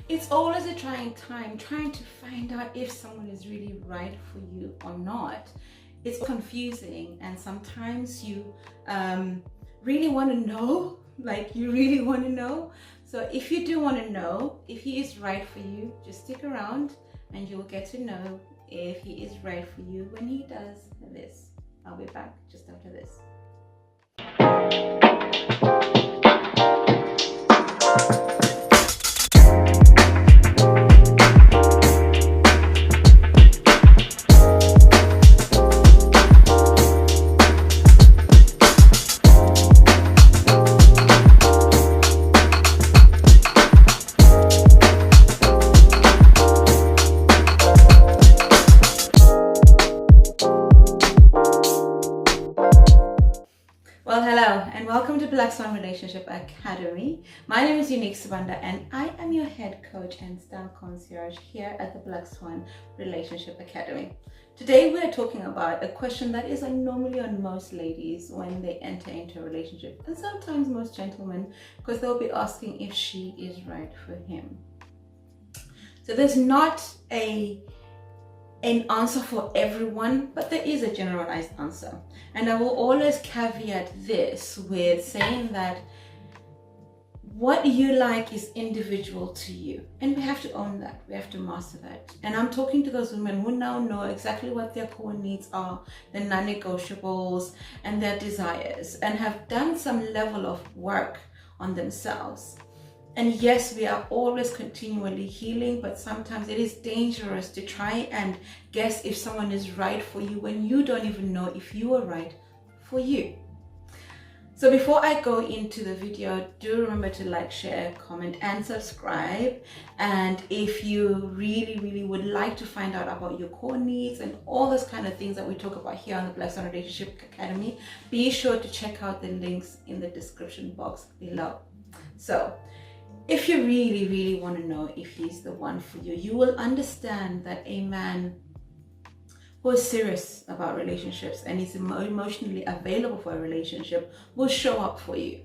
It's always a trying time, trying to find out if someone is really right for you or not. It's confusing, and sometimes you really want to know, like you really want to know. So if you do want to know if he is right for you, just stick around and you'll get to know if he is right for you when he does this. I'll be back just after this. Well, hello and welcome to Black Swan Relationship Academy. My name is Unique Subanda and I am your head coach and style concierge here at the Black Swan Relationship Academy. Today we are talking about a question that is normally on most ladies when they enter into a relationship, and sometimes most gentlemen, because they'll be asking if she is right for him. So there's not an answer for everyone, but there is a generalized answer. And I will always caveat this with saying that what you like is individual to you. And we have to own that. We have to master that. And I'm talking to those women who now know exactly what their core needs are, their non-negotiables and their desires, and have done some level of work on themselves. And yes, we are always continually healing, but sometimes it is dangerous to try and guess if someone is right for you when you don't even know if you are right for you. So before I go into the video, do remember to like, share, comment, and subscribe. And if you really would like to find out about your core needs and all those kind of things that we talk about here on the Black Swan Relationship Academy, be sure to check out the links in the description box below. So if you really want to know if he's the one for you, you will understand that a man who is serious about relationships and is emotionally available for a relationship will show up for you.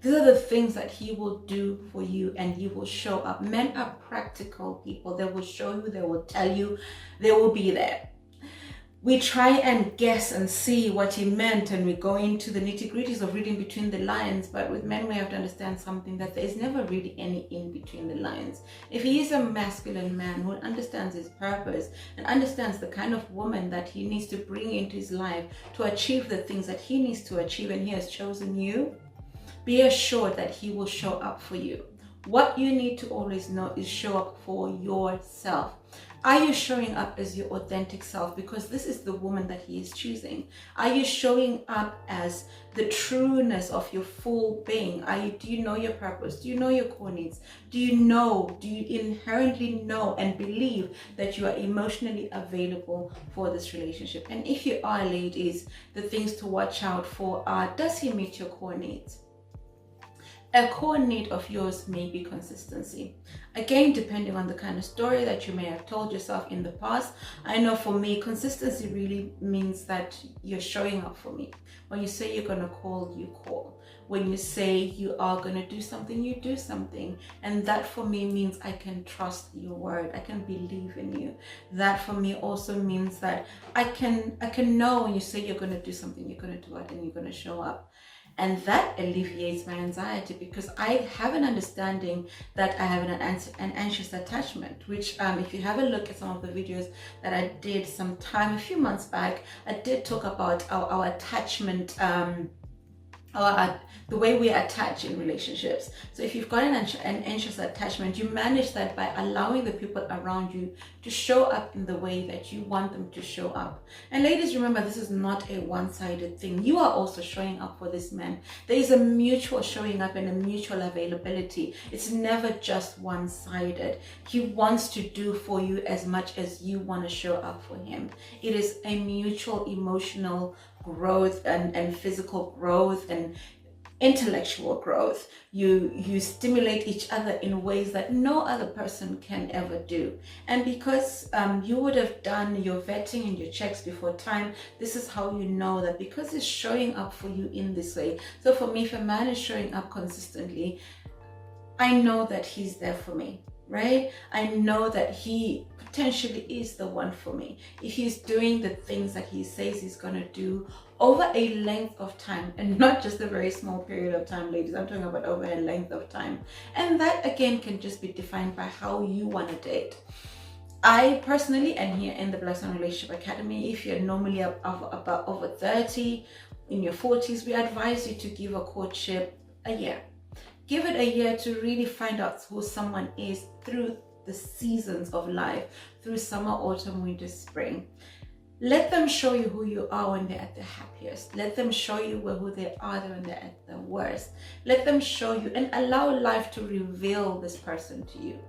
These are the things that he will do for you, and he will show up. Men are practical people. They will show you, they will tell you, they will be there. We try and guess and see what he meant, and we go into the nitty-gritties of reading between the lines. But with men, we have to understand something, that there is never really any in between the lines. If he is a masculine man who understands his purpose and understands the kind of woman that he needs to bring into his life to achieve the things that he needs to achieve, and he has chosen you, be assured that he will show up for you. What you need to always know is show up for yourself. Are you showing up as your authentic self? Because this is the woman that he is choosing. Are you showing up as the trueness of your full being? Do you know your purpose? Do you know your core needs? Do you inherently know and believe that you are emotionally available for this relationship? And if you are, ladies, the things to watch out for are, does he meet your core needs? A core need of yours may be consistency. Again, depending on the kind of story that you may have told yourself in the past. I know for me, consistency really means that you're showing up for me. When you say you're going to call, you call. When you say you are going to do something, you do something. And that for me means I can trust your word. I can believe in you. That for me also means that I can know when you say you're going to do something, you're going to do it, and you're going to show up. And that alleviates my anxiety, because I have an understanding that I have an anxious attachment, which if you have a look at some of the videos that I did a few months back, I did talk about our attachment, the way we attach in relationships. So if you've got an anxious attachment, you manage that by allowing the people around you to show up in the way that you want them to show up. And ladies, remember, this is not a one-sided thing. You are also showing up for this man. There is a mutual showing up and a mutual availability. It's never just one-sided. He wants to do for you as much as you want to show up for him. It is a mutual emotional growth and physical growth and intellectual growth. You stimulate each other in ways that no other person can ever do. And because you would have done your vetting and your checks before time, this is how you know that, because he's showing up for you in this way. So for me, if a man is showing up consistently, I know that he's there for me. right? I know that he potentially is the one for me. If he's doing the things that he says he's gonna do over a length of time, and not just a very small period of time, ladies, I'm talking about over a length of time. And that again can just be defined by how you want to date. I personally, and here in the Black Swan Relationship Academy, if you're normally about over 30, in your 40s, we advise you to give a courtship a year. Give it a year to really find out who someone is through the seasons of life, through summer, autumn, winter, spring. Let them show you who you are when they're at their happiest. Let them show you who they are when they're at their worst. Let them show you and allow life to reveal this person to you.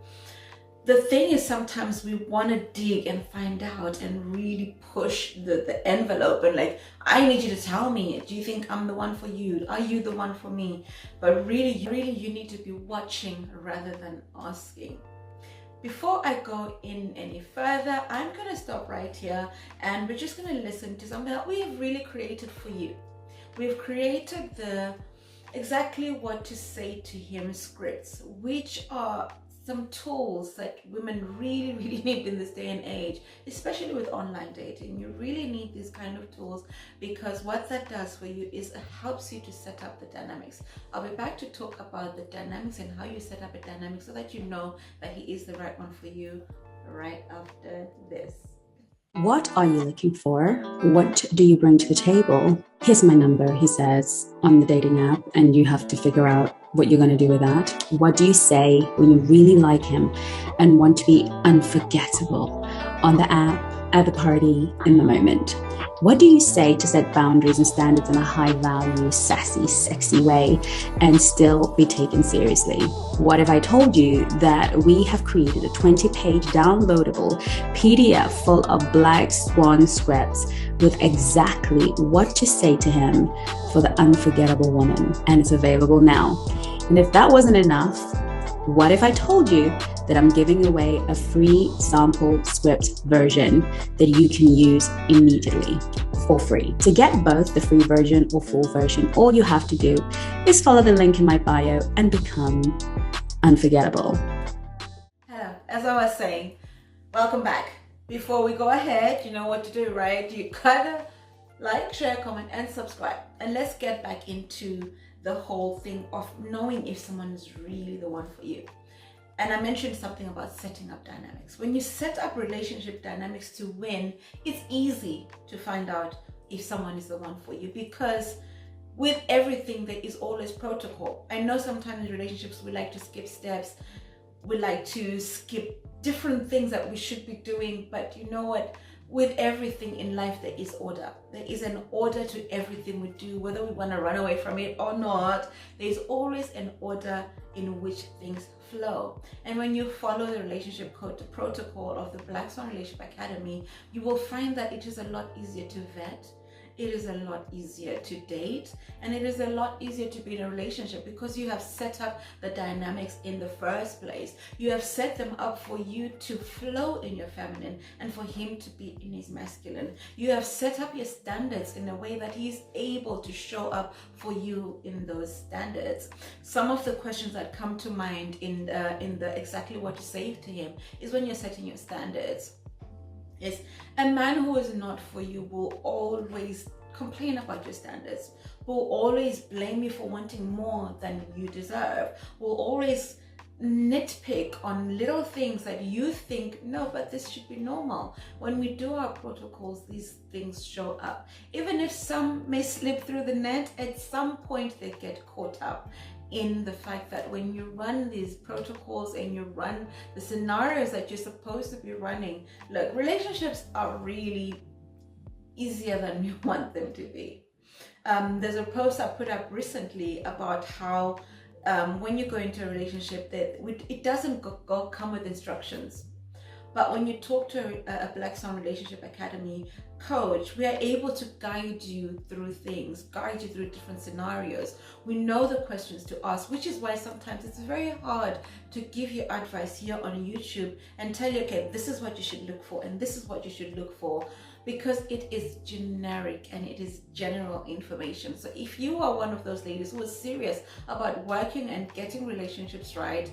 The thing is, sometimes we want to dig and find out and really push the envelope and like, I need you to tell me, do you think I'm the one for you? Are you the one for me? But really, you need to be watching rather than asking. Before I go in any further, I'm going to stop right here and we're just going to listen to something that we have really created for you. We've created the exactly what to say to him scripts, which are some tools that women really need in this day and age, especially with online dating. You really need these kind of tools, because what that does for you is it helps you to set up the dynamics. I'll be back to talk about the dynamics and how you set up a dynamic so that you know that he is the right one for you right after this. What are you looking for? What do you bring to the table? Here's my number, he says on the dating app, and you have to figure out what you're going to do with that. What do you say when you really like him and want to be unforgettable on the app, at the party, in the moment? What do you say to set boundaries and standards in a high value, sassy, sexy way and still be taken seriously? What if I told you that we have created a 20-page downloadable PDF full of Black Swan scripts with exactly what to say to him for the unforgettable woman, and it's available now? And if that wasn't enough, what if I told you that I'm giving away a free sample script version that you can use immediately for free? To get both the free version or full version, all you have to do is follow the link in my bio and become unforgettable. Hello, as I was saying, welcome back. Before we go ahead, you know what to do, right? You gotta like, share, comment, and subscribe. And let's get back into the whole thing of knowing if someone is really the one for you. And I mentioned something about setting up dynamics. When you set up relationship dynamics to win, it's easy to find out if someone is the one for you, because with everything there is always protocol. I know sometimes in relationships we like to skip steps, we like to skip different things that we should be doing, but you know what? With everything in life, there is order. There is an order to everything we do, whether we want to run away from it or not. There is always an order in which things flow. And when you follow the relationship code, the protocol of the Black Swan Relationship Academy, you will find that it is a lot easier to vet. It is a lot easier to date, and it is a lot easier to be in a relationship because you have set up the dynamics in the first place. You have set them up for you to flow in your feminine and for him to be in his masculine. You have set up your standards in a way that he's able to show up for you in those standards. Some of the questions that come to mind in the exactly what to say to him is when you're setting your standards. Is a man who is not for you will always complain about your standards, will always blame you for wanting more than you deserve, will always nitpick on little things that you think, no, but this should be normal. When we do our protocols, these things show up. Even if some may slip through the net, at some point they get caught up in the fact that when you run these protocols and you run the scenarios that you're supposed to be running, look, relationships are really easier than we want them to be. There's a post I put up recently about how when you go into a relationship, that it doesn't come with instructions. But when you talk to a Black Swan Relationship Academy coach, we are able to guide you through things, guide you through different scenarios. We know the questions to ask, which is why sometimes it's very hard to give you advice here on YouTube and tell you, okay, this is what you should look for and this is what you should look for, because it is generic and it is general information. So if you are one of those ladies who is serious about working and getting relationships right,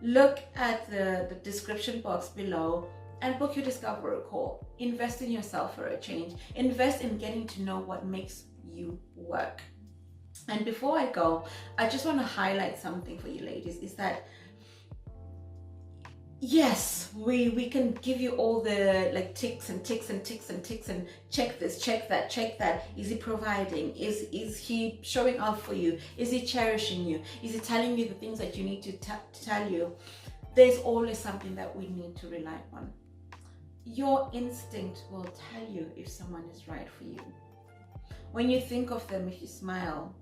look at the description box below and book your discovery call. Invest in yourself for a change. Invest in getting to know what makes you work. And before I go, I just want to highlight something for you ladies, is that yes, we can give you all the like ticks and ticks and ticks and ticks and check this, check that, check that. Is he providing? Is he showing up for you? Is he cherishing you? Is he telling you the things that you need to tell you? There's always something that we need to rely on. Your instinct will tell you if someone is right for you. When you think of them, if you smile,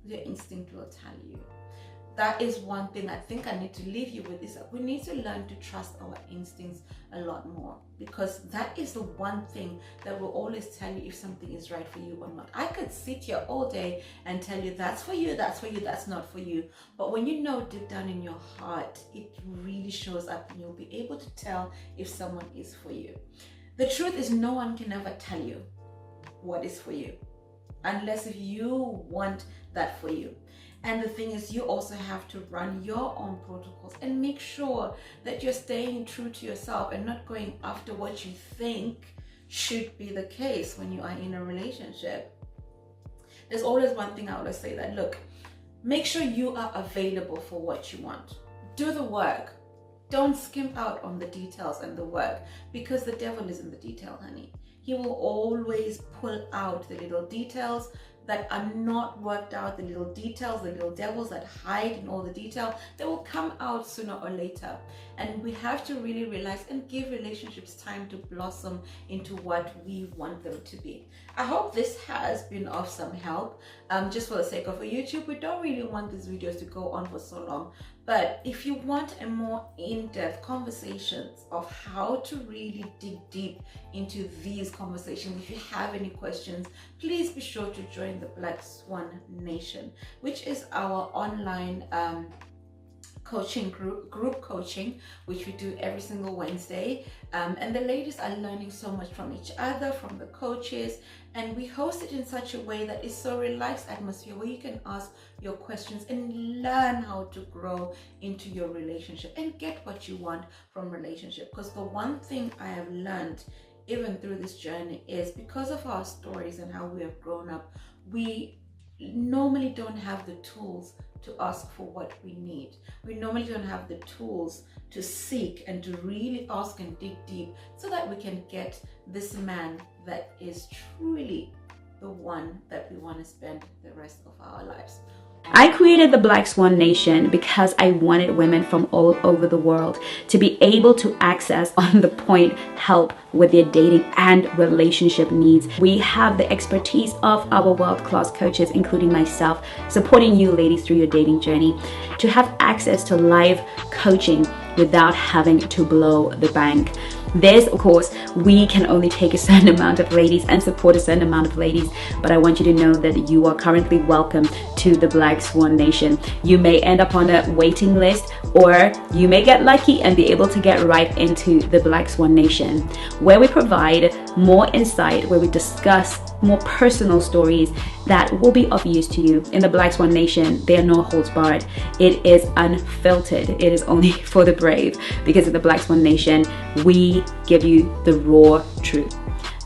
your instinct will tell you. That is one thing I think I need to leave you with, is that we need to learn to trust our instincts a lot more, because that is the one thing that will always tell you if something is right for you or not. I could sit here all day and tell you that's for you, that's for you, that's not for you. But when you know deep down in your heart, it really shows up and you'll be able to tell if someone is for you. The truth is, no one can ever tell you what is for you unless if you want that for you. And the thing is, you also have to run your own protocols and make sure that you're staying true to yourself and not going after what you think should be the case when you are in a relationship. There's always one thing I always say, that look, make sure you are available for what you want. Do the work. Don't skimp out on the details and the work, because the devil is in the detail, honey. He will always pull out the little details that are not worked out, the little details, the little devils that hide in all the detail. They will come out sooner or later. And we have to really realize and give relationships time to blossom into what we want them to be. I hope this has been of some help. Just for the sake of YouTube, we don't really want these videos to go on for so long. But if you want a more in-depth conversations of how to really dig deep into these conversations, if you have any questions, please be sure to join the Black Swan Nation, which is our online coaching group coaching, which we do every single Wednesday. And the ladies are learning so much from each other, from the coaches, and we host it in such a way that it's so relaxed atmosphere where you can ask your questions and learn how to grow into your relationship and get what you want from relationship. Because the one thing I have learned even through this journey is, because of our stories and how we have grown up, we normally don't have the tools to ask for what we need. We normally don't have the tools to seek and to really ask and dig deep so that we can get this man that is truly the one that we want to spend the rest of our lives. I created the Black Swan Nation because I wanted women from all over the world to be able to access on the point help with their dating and relationship needs. We have the expertise of our world-class coaches, including myself, supporting you ladies through your dating journey, to have access to live coaching without having to blow the bank. This, of course, we can only take a certain amount of ladies and support a certain amount of ladies, but I want you to know that you are currently welcome to the Black Swan Nation. You may end up on a waiting list, or you may get lucky and be able to get right into the Black Swan Nation, where we provide more insight, where we discuss more personal stories that will be of use to you. In the Black Swan Nation, there are no holds barred. It is unfiltered. It is only for the brave, because in the Black Swan Nation, we give you the raw truth.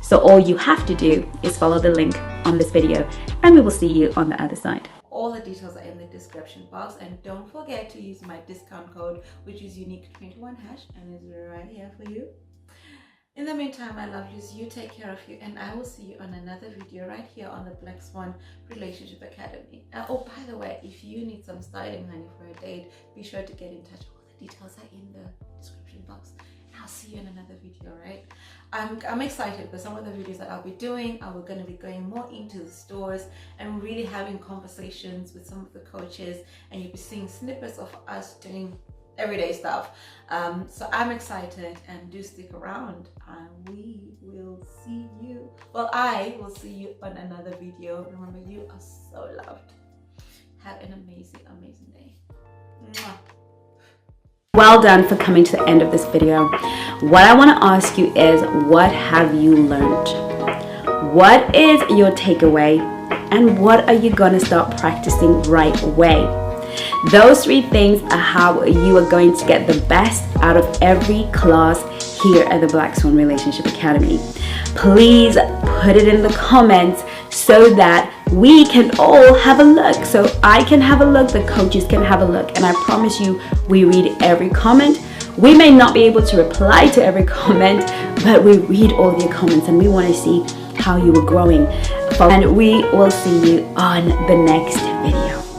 So all you have to do is follow the link on this video, and we will see you on the other side. All the details are in the description box, and don't forget to use my discount code, which is unique21#, and it's right here for you. In the meantime, my lovelies, you take care of you, and I will see you on another video right here on the Black Swan Relationship Academy. Oh, by the way, if you need some styling, honey, for a date, be sure to get in touch. All the details are in the description box. I'll see you in another video, right? I'm excited because some of the videos that I'll be doing, we're going to be going more into the stores and really having conversations with some of the coaches, and you'll be seeing snippets of us doing everyday stuff. So I'm excited, and do stick around, and we will see you. Well, I will see you on another video. Remember, you are so loved. Have an amazing, amazing day. Mwah. Well done for coming to the end of this video. What I want to ask you is, what have you learned? What is your takeaway? And what are you going to start practicing right away? Those 3 things are how you are going to get the best out of every class here at the Black Swan Relationship Academy. Please put it in the comments so that we can all have a look. So I can have a look, the coaches can have a look, and I promise you, we read every comment. We may not be able to reply to every comment, but we read all of your comments and we want to see how you are growing. And we will see you on the next video.